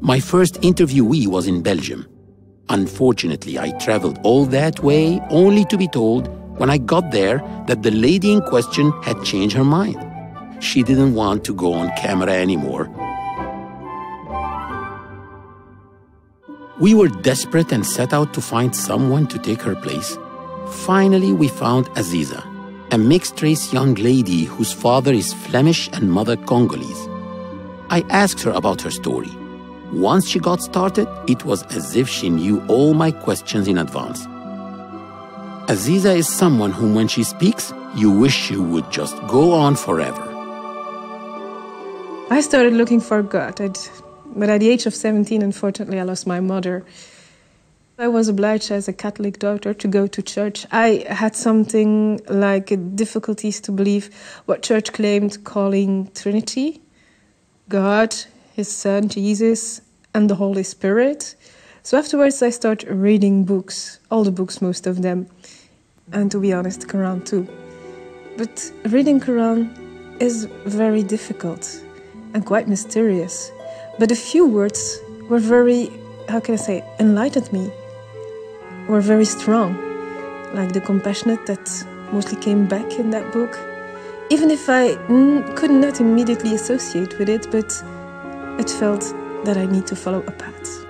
My first interviewee was in Belgium. Unfortunately, I traveled all that way only to be told when I got there that the lady in question had changed her mind. She didn't want to go on camera anymore. We were desperate and set out to find someone to take her place. Finally, we found Aziza, a mixed-race young lady whose father is Flemish and mother Congolese. I asked her about her story. Once she got started, it was as if she knew all my questions in advance. Aziza is someone whom, when she speaks, you wish she would just go on forever. I started looking for God, but at the age of 17, unfortunately, I lost my mother. I was obliged as a Catholic daughter to go to church. I had something like difficulties to believe what church claimed, calling Trinity, God, His Son, Jesus, and the Holy Spirit. So afterwards I started reading books, all the books, most of them, and to be honest, Quran too. But reading Quran is very difficult and quite mysterious. But a few words were very, enlightened me, were very strong, like the compassionate that mostly came back in that book. Even if I could not immediately associate with it, but it felt that I need to follow a path.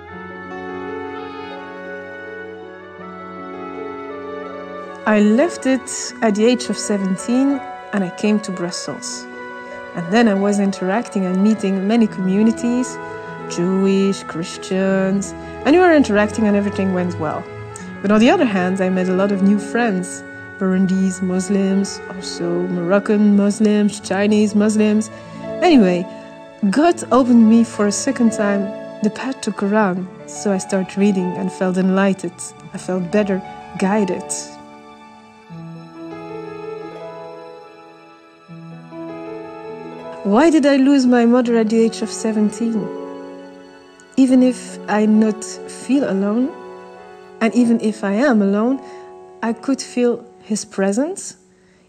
I left it at the age of 17 and I came to Brussels. And then I was interacting and meeting many communities, Jewish, Christians, and we were interacting and everything went well. But on the other hand, I met a lot of new friends, Burundi's Muslims, also Moroccan Muslims, Chinese Muslims. Anyway, God opened me for a second time the path to Quran, so I started reading and felt enlightened. I felt better guided. Why did I lose my mother at the age of 17? Even if I not feel alone, and even if I am alone, I could feel His presence,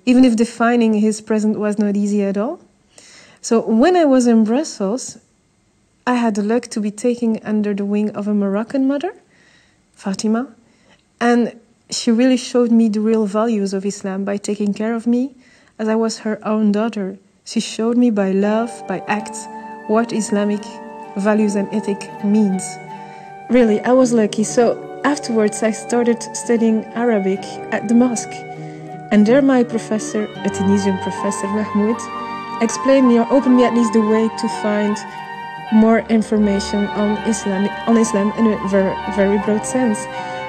even if defining His presence was not easy at all. So when I was in Brussels, I had the luck to be taken under the wing of a Moroccan mother, Fatima, and she really showed me the real values of Islam by taking care of me as I was her own daughter. She showed me by love, by acts, what Islamic values and ethic means. Really, I was lucky. So afterwards, I started studying Arabic at the mosque. And there my professor, a Tunisian professor, Mahmoud, explained me or opened me at least the way to find more information on Islam in a very, very broad sense.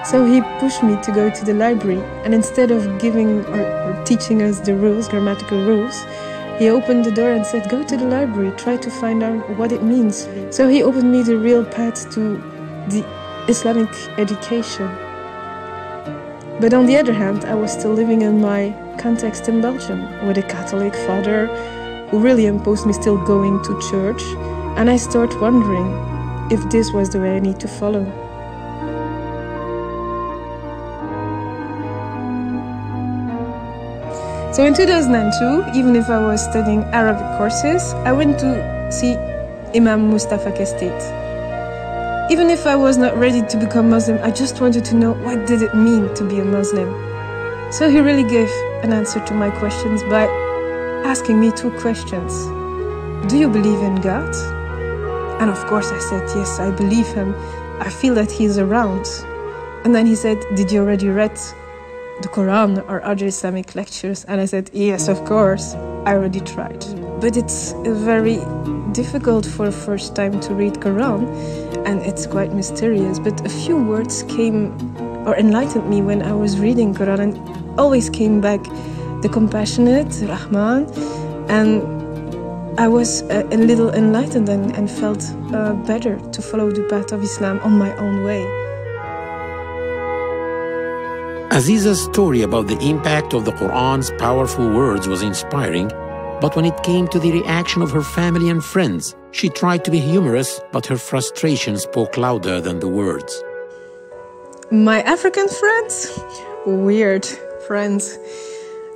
So he pushed me to go to the library. And instead of giving or teaching us the rules, grammatical rules, he opened the door and said, go to the library, try to find out what it means. So he opened me the real path to the Islamic education. But on the other hand, I was still living in my context in Belgium with a Catholic father who really imposed me still going to church. And I started wondering if this was the way I need to follow. So in 2002, even if I was studying Arabic courses, I went to see Imam Mustafa Kestate. Even if I was not ready to become Muslim, I just wanted to know what did it mean to be a Muslim. So he really gave an answer to my questions by asking me two questions. Do you believe in God? And of course I said, yes, I believe Him. I feel that He is around. And then he said, did you already read the Quran or other Islamic lectures? And I said, yes, of course, I already tried. But it's very difficult for the first time to read Quran, and it's quite mysterious. But a few words came or enlightened me when I was reading Quran, and always came back the compassionate, Rahman, and I was a little enlightened and felt better to follow the path of Islam on my own way. Aziza's story about the impact of the Quran's powerful words was inspiring, but when it came to the reaction of her family and friends, she tried to be humorous, but her frustration spoke louder than the words. My African friends? Weird friends.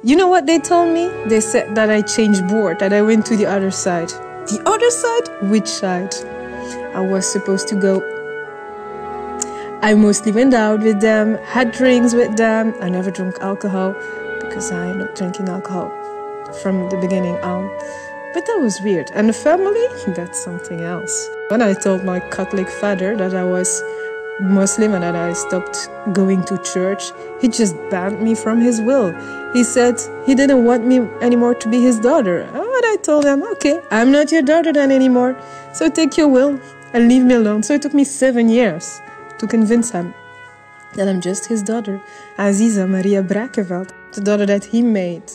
You know what they told me? They said that I changed board, that I went to the other side. The other side? Which side? I was supposed to go. I mostly went out with them, had drinks with them. I never drank alcohol because I'm not drinking alcohol from the beginning on. But that was weird. And the family, that's something else. When I told my Catholic father that I was Muslim and that I stopped going to church, he just banned me from his will. He said he didn't want me anymore to be his daughter. And I told him, okay, I'm not your daughter then anymore. So take your will and leave me alone. So it took me 7 years to convince him that I'm just his daughter, Aziza Maria Brakeveld, the daughter that he made.